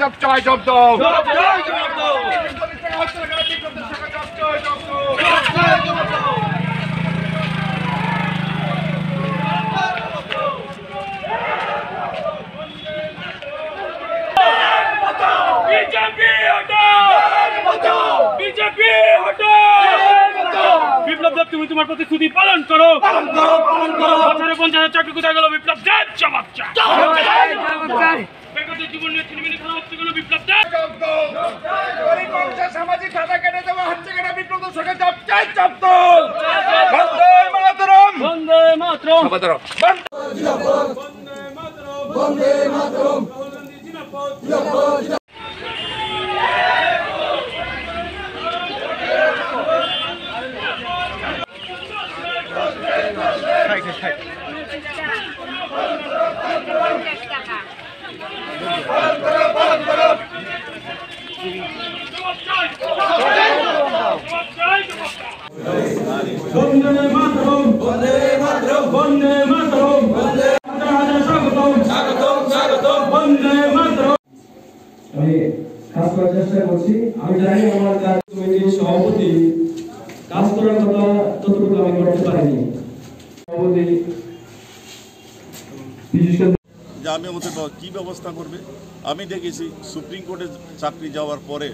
Job চাই job দাও বিপ্লব দেব তুমি তোমার প্রতিশ্রুতি পালন করো বছরে 50,000 চাকরি কোথায় গেল বিপ্লব দেব জবাব চাই বেকারদের জীবন নিয়ে ছিনিমিনি খেলা হচ্ছে গেল বিপ্লব দেব গরিব মানুষের সামাজিক খাতা কেটে দেওয়া হচ্ছে কেন বিপ্লব সরকার জব চাই জব দাও বন্দে মাতরম বন্দে মাতরম বন্দে মাতরম বন্দে মাতরম জিন্দাবাদ বন্দে মাতরম বন্দে মাতরম বন্দে মাতরম বন্দে স্বাগতম স্বাগতম স্বাগতম বন্দে মাতরম। আমি কাজ করার চেষ্টা করছি। আমি জানি আমার কমিটির সভাপতি কাজ করার কথা ততটুকু আমি করতে পারিনি। সভাপতি বিশেষ করে যে আমি ওদের কী ব্যবস্থা করবে। আমি দেখেছি সুপ্রিম কোর্টে চাকরি যাওয়ার পরে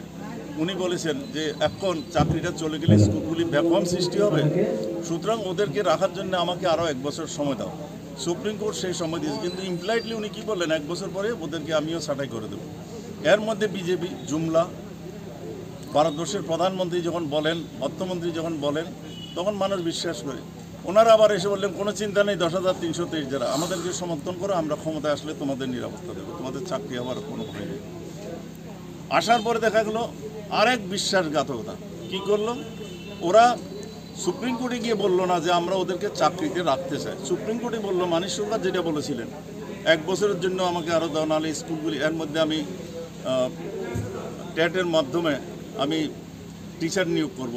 উনি বলেছেন যে এখন চাকরিটা চলে গেলে স্কুলগুলি ব্যাকম সৃষ্টি হবে, সুতরাং ওদেরকে রাখার জন্য আমাকে আরও 1 বছর সময় দাও। সুপ্রিম কোর্ট সেই সময় দিয়েছে, কিন্তু ইমপ্লাইডলি উনি কী বললেন 1 বছর পরে ওদেরকে আমিও ছাঁটাই করে দেবো। এর মধ্যে বিজেপি জুমলা ভারতবর্ষের প্রধানমন্ত্রী যখন বলেন, অর্থমন্ত্রী যখন বলেন, তখন মানুষ বিশ্বাস করে। ওনারা আবার এসে বললেন কোনো চিন্তা নেই, 10,323 যারা আমাদেরকে সমর্থন করো, আমরা ক্ষমতায় আসলে তোমাদের নিরাপত্তা দেবো, তোমাদের চাকরি হওয়ার কোনো ভয় নেই। আসার পরে দেখা গেলো আরেক বিশ্বাসঘাতকতা। কী করলো ওরা? সুপ্রিম কোর্টে গিয়ে বললো না যে আমরা ওদেরকে চাকরিতে রাখতে চাই। সুপ্রিম কোর্টে বললো মানিক সরকার যেটা বলেছিলেন 1 বছরের জন্য আমাকে আরও দাও, নাহলে স্কুলগুলি এর মধ্যে আমি টেটের মাধ্যমে আমি টিচার নিয়োগ করব।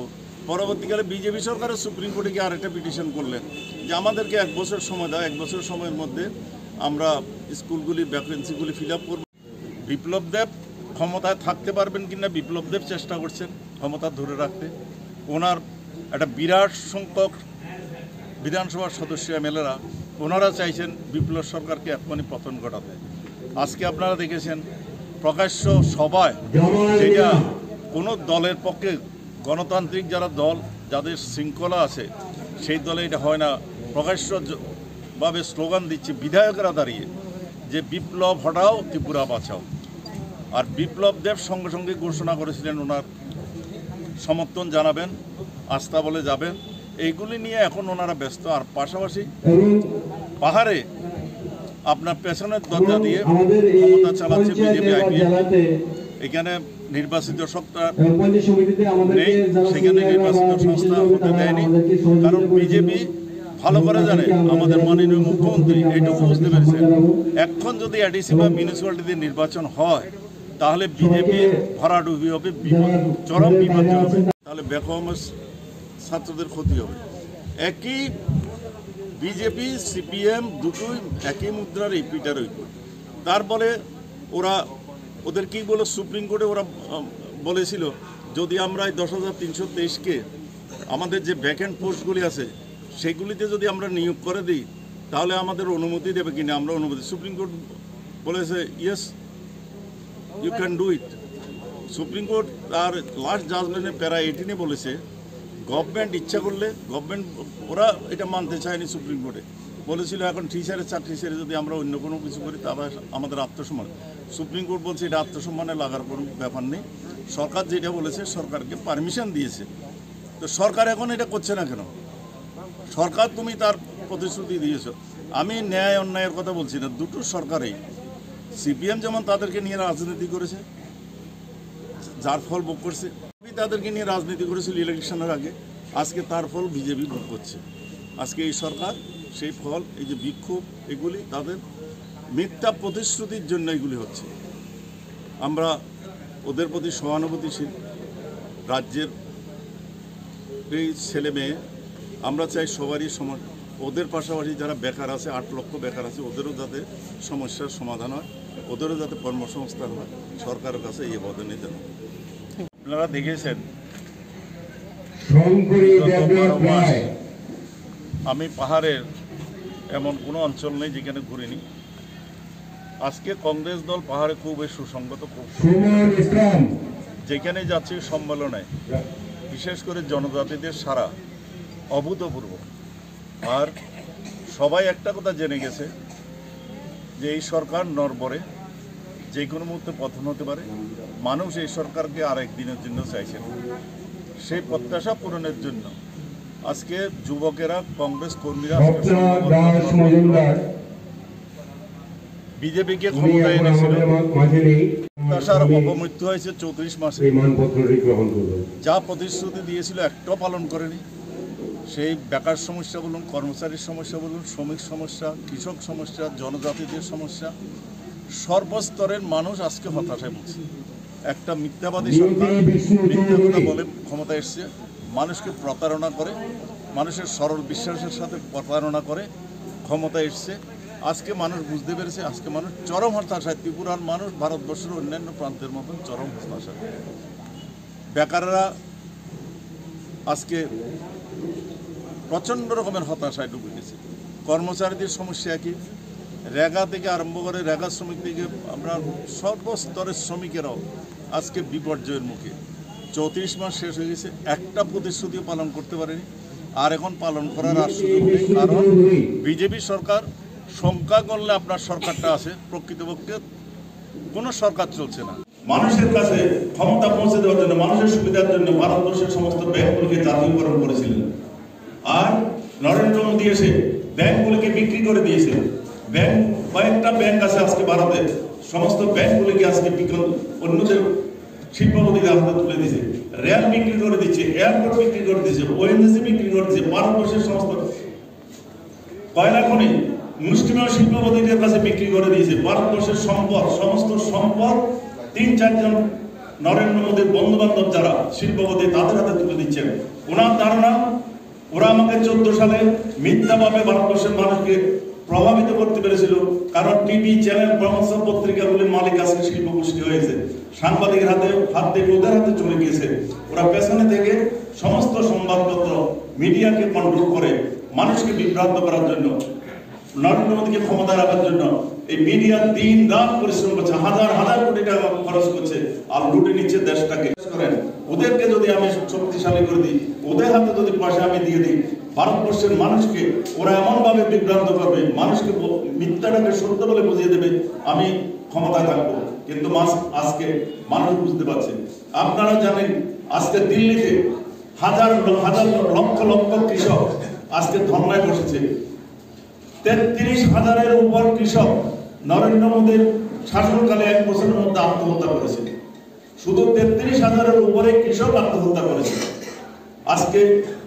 পরবর্তীকালে বিজেপি সরকারের সুপ্রিম কোর্টে গিয়ে আরেকটা পিটিশন করলেন যে আমাদেরকে 1 বছর সময় দাও, 1 বছর সময়ের মধ্যে আমরা স্কুলগুলি ভ্যাকেন্সিগুলি ফিল আপ করব। বিপ্লব দেব ক্ষমতায় থাকতে পারবেন কিনা বিপ্লব দেব চেষ্টা করছেন ক্ষমতা ধরে রাখতে। ওনার একটা বিরাট সংখ্যক বিধানসভার সদস্য এমএলএরা ওনারা চাইছেন বিপ্লব সরকারকে এখনই পতন ঘটাতে। আজকে আপনারা দেখেছেন প্রকাশ্য সভায়, যেটা কোনো দলের পক্ষে, গণতান্ত্রিক যারা দল যাদের শৃঙ্খলা আছে সেই দলে এটা হয় না, প্রকাশ্যভাবে স্লোগান দিচ্ছে বিধায়করা দাঁড়িয়ে যে বিপ্লব হটাও ত্রিপুরা বাঁচাও। আর বিপ্লব দেব সঙ্গে সঙ্গে ঘোষণা করেছিলেন ওনার সমর্থন জানাবেন, আস্থা বলে যাবেন। এইগুলি নিয়ে এখন ওনারা ব্যস্ত। আর পাশাপাশি পাহাড়ে আপনার পেছনের দরজা দিয়ে ক্ষমতা চালাচ্ছে বিজেপি আইপিএল। এখানে নির্বাচিত সত্তা নেই, সেখানে নির্বাচিত সংস্থা হতে দেয়নি, কারণ বিজেপি ভালো করে জানে আমাদের মাননীয় মুখ্যমন্ত্রী এইটুকু বুঝতে পেরেছেন এখন যদি এডিসি বা মিউনিসিপ্যালিটিতে নির্বাচন হয় তাহলে বিজেপির ভরাডুবি হবে, চরম বিপর্যয় হবে, তাহলে বেকম ছাত্রদের ক্ষতি হবে। একই বিজেপি সিপিএম দুটোই একই মুদ্রার এই পিটার ওই। তারপরে ওদের কী বলো, সুপ্রিম কোর্টে ওরা বলেছিল যদি আমরা এই 10,323কে আমাদের যে ভ্যাকেন্ট পোস্টগুলি আছে সেগুলিতে যদি আমরা নিয়োগ করে দিই তাহলে আমাদের অনুমতি দেবে কিনা। আমরা অনুমতি, সুপ্রিম কোর্ট বলেছে yes you can do it. Supreme court তার লাস্ট জাজমেন্টে প্যারা 18-এ বলেছে গভর্নমেন্ট ইচ্ছা করলে, গভর্নমেন্ট ওরা এটা মানতে চায়নি। সুপ্রিম কোর্টে বলেছিল এখন টিচারের চাকরি ছেড়ে যদি আমরা অন্য কোনো কিছু করি তাহলে আমাদের আত্মসম্মান। সুপ্রিম কোর্ট বলছে এটা আত্মসম্মানে লাগার কোনো ব্যাপার নেই, সরকার যেটা বলেছে সরকারকে পারমিশন দিয়েছে। তো সরকার এখন এটা করছে না কেন? সরকার তুমি তার প্রতিশ্রুতি দিয়েছ। আমি ন্যায় অন্যায়ের কথা বলছি না, দুটো সরকারেই। সিপিএম যেমন তাদেরকে নিয়ে রাজনীতি করেছে, যার ফল ভোগ করছে, তাদেরকে নিয়ে রাজনীতি করেছিল ইলেকশনের আগে, আজকে তার ফল বিজেপি ভোগ করছে। আজকে এই সরকার সেই ফল, এই যে বিক্ষোভ, এগুলি তাদের মিথ্যা প্রতিশ্রুতির জন্য এগুলি হচ্ছে। আমরা ওদের প্রতি সহানুভূতিশীল, রাজ্যের এই ছেলে মেয়ে, আমরা চাই সবারই ওদের পাশাপাশি যারা বেকার আছে 8 লক্ষ বেকার আছে ওদেরও যাতে সমস্যার সমাধান হয়, ওদেরও যাতে কর্মসংস্থান হয়, সরকারের কাছে এই আবেদন নিতেন। আপনারা দেখেছেন আমি পাহাড়ের এমন কোনো অঞ্চল নেই যেখানে ঘুরিনি। আজকে কংগ্রেস দল পাহাড়ে খুবই সুসংগত, যেখানে যাচ্ছে সম্মেলনে বিশেষ করে জনজাতিদের সারা অভূতপূর্ব। আর সবাই একটা কথা জেনে গেছে যে এই সরকার নড়বড়ে, যে কোনো মুহূর্তে পতন হতে পারে। মানুষ এই সরকারকে আরেক দিনের জন্য চাইছেন। সেই প্রত্যাশা পূরণের জন্য আজকে যুবকেরা, কংগ্রেস কর্মীরা বিজেপিকে ক্ষমতায় এনেছিল। প্রত্যাশার অপমৃত্যু হয়েছে 34 মাসে। যা প্রতিশ্রুতি দিয়েছিল একটাও পালন করেনি। সেই বেকার সমস্যা বলুন, কর্মচারীর সমস্যা বলুন, শ্রমিক সমস্যা, কৃষক সমস্যা, জনজাতিদের সমস্যা, সর্বস্তরের মানুষ আজকে হতাশায় ভুগছে। একটা মিথ্যাবাদী সরকার মিথ্যা কথা বলে ক্ষমতা এসছে, মানুষকে প্রতারণা করে, মানুষের সরল বিশ্বাসের সাথে প্রতারণা করে ক্ষমতা এসছে। আজকে মানুষ বুঝতে পেরেছে, আজকে মানুষ চরম হতাশায়। ত্রিপুরার মানুষ ভারতবর্ষের অন্যান্য প্রান্তের মতন চরম হতাশায়। বেকাররা আজকে প্রচণ্ড রকমের হতাশায় ডুবে গেছে। কর্মচারীদের সমস্যা একই, রেগা থেকে আরম্ভ করে রেগা শ্রমিক থেকে আমরা সর্বস্তরের শ্রমিকেরাও আজকে বিপর্যয়ের মুখে। 34 মাস শেষ হয়ে গেছে, একটা প্রতিশ্রুতিও পালন করতে পারেনি। আর এখন পালন করার আর সুযোগ নেই, কারণ বিজেপি সরকার সংখ্যা করলে আপনার সরকারটা আছে, প্রকৃতপক্ষে কোনো সরকার চলছে না। মানুষের কাছে ক্ষমতা পৌঁছে দেওয়ার জন্য, মানুষের সুবিধার জন্য ভারতবর্ষের সমস্ত ব্যাংকগুলিকে জাতীয়করণ করেছিলেন। আর নরেন্দ্র মোদী এসে ব্যাংকগুলিকে বিক্রি করে দিয়েছে। কয়েকটা ব্যাংক আছে আজকে ভারতে, সমস্ত ব্যাংকগুলিকে আজকে অন্যদের শিল্পপতিদের হাতে তুলে দিয়েছে। রেল বিক্রি করে দিচ্ছে, এয়ারপোর্ট বিক্রি করে দিচ্ছে, ওএনজিসি বিক্রি করে দিচ্ছে। ভারতবর্ষের সমস্ত কয়লা খনি মুষ্টিমেয় শিল্পপতিদের কাছে বিক্রি করে দিয়েছে। ভারতবর্ষের সম্পদ, সমস্ত সম্পদ 3-4 জন নরেন্দ্র মোদীর বন্ধু বান্ধব যারা শিল্পপতি তাদের হাতে তুলে দিচ্ছেন। ওনার ধারণা, ওরা আমাকে 14 সালে মিথ্যাভাবে ভারতবর্ষের মানুষকে প্রভাবিত করতে পেরেছিল, কারণ টিভি চ্যানেল, ব্রহ্মস্ত্র পত্রিকাগুলির মালিক আজকে শিল্প গোষ্ঠী হয়েছে। সাংবাদিকের হাত থেকে ওদের হাতে চলে গিয়েছে। ওরা পেছনে থেকে সমস্ত সংবাদপত্র মিডিয়াকে কন্ট্রোল করে মানুষকে বিভ্রান্ত করার জন্য, নরেন্দ্র মোদীকে ক্ষমতা রাখার জন্য এই মিডিয়া দিন রাত পরিশ্রম করছে, হাজার হাজার কোটি টাকা খরচ করছে, আর লুটে নিচ্ছে দেশটাকে। ওদেরকে যদি আমি শক্তিশালী করে দিই, ওদের হাতে যদি পয়সা আমি দিয়ে দিই, ভারতবর্ষের মানুষকে ওরা এমনভাবে বিভ্রান্ত করবে, মানুষকে মিথ্যাটাকে সত্য বলে বুঝিয়ে দেবে আমি ক্ষমতায় থাকবো। কিন্তু আজকে মানুষ বুঝতে পারছে। আপনারা জানেন আজকে দিল্লিতে হাজার হাজার লক্ষ লক্ষ কৃষক আজকে ধর্নায় বসেছে। 33,000-এর উপর কৃষক নরেন্দ্র মোদীর শাসনকালে 1 বছরের মধ্যে আত্মহত্যা করেছে। শুধু 33,000-এর উপরে কৃষক আত্মহত্যা করেছে। আজকে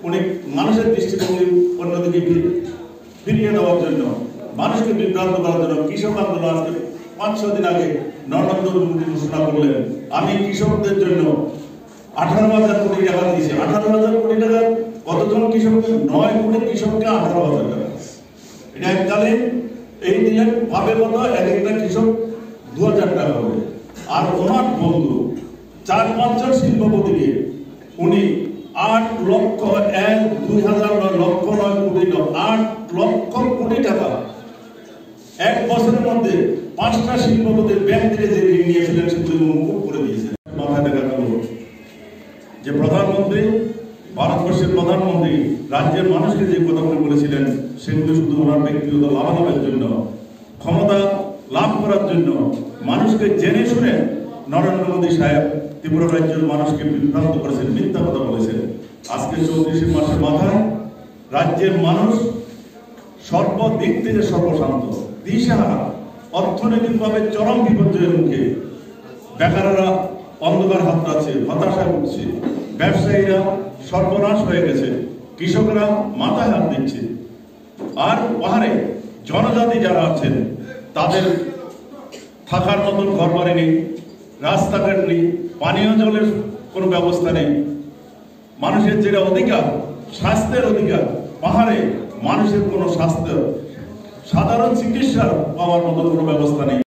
উনি মানুষের দৃষ্টিভঙ্গি অন্যদিকে ফিরিয়ে দেওয়ার জন্য, মানুষকে বিভ্রান্ত করার জন্য কৃষক আন্দোলন আজকে 5-6 দিন আগে নরেন্দ্র মোদী ঘোষণা করলেন, আমি কৃষকদের জন্য 18,000 কোটি টাকা দিয়েছি। 18,000 কোটি টাকা কতজন কৃষককে? 9 কোটি কৃষককে 18,000 টাকা। এটা এককালীন এই দিলেন পাবে কত? একটা কৃষক 2,000 টাকা হবে। আর ওনার বন্ধু 4-5 জন শিল্পপতিকে উনি 8 লক্ষ 2,000 লক্ষ 9 কোটি 8 লক্ষ কোটি টাকা 1 বছরের মধ্যে 5টা শিল্পপতির ব্যাংক থেকে যে ঋণ নিয়েছিলেন সেগুলো মুকুব করে দিয়েছেন। মাথায় দেখা গেল যে প্রধানমন্ত্রী, ভারতবর্ষের প্রধানমন্ত্রী রাজ্যের মানুষকে যে কথাগুলো বলেছিলেন সেগুলো শুধু ওনার ব্যক্তিগত লাভালাভের জন্য, ক্ষমতা লাভ করার জন্য, মানুষকে জেনে শুনে নরেন্দ্র মোদী সাহেব ত্রিপুরা রাজ্যের মানুষকে বিভ্রান্ত করেছেন, মিথ্যা কথা বলেছেন। আজকে 34 মাসের মাথায় রাজ্যের মানুষ সর্বদিক থেকে সর্বশান্ত, দিশাহারা, অর্থনৈতিকভাবে চরম বিপর্যয়ের মুখে। বেকাররা অন্ধকার হাত পাচ্ছে, হতাশায় ভুগছে, ব্যবসায়ীরা সর্বনাশ হয়ে গেছে, কৃষকরা মাথায় হাত দিচ্ছে। আর পাহাড়ে জনজাতি যারা আছেন তাদের থাকার মতন ঘরবাড়ি নেই, রাস্তাঘাট নেই, পানীয় জলের কোনো ব্যবস্থা নেই। মানুষের যেটা অধিকার, স্বাস্থ্যের অধিকার, পাহাড়ে মানুষের কোনো স্বাস্থ্য সাধারণ চিকিৎসা পাওয়ার মতো কোনো ব্যবস্থা নেই।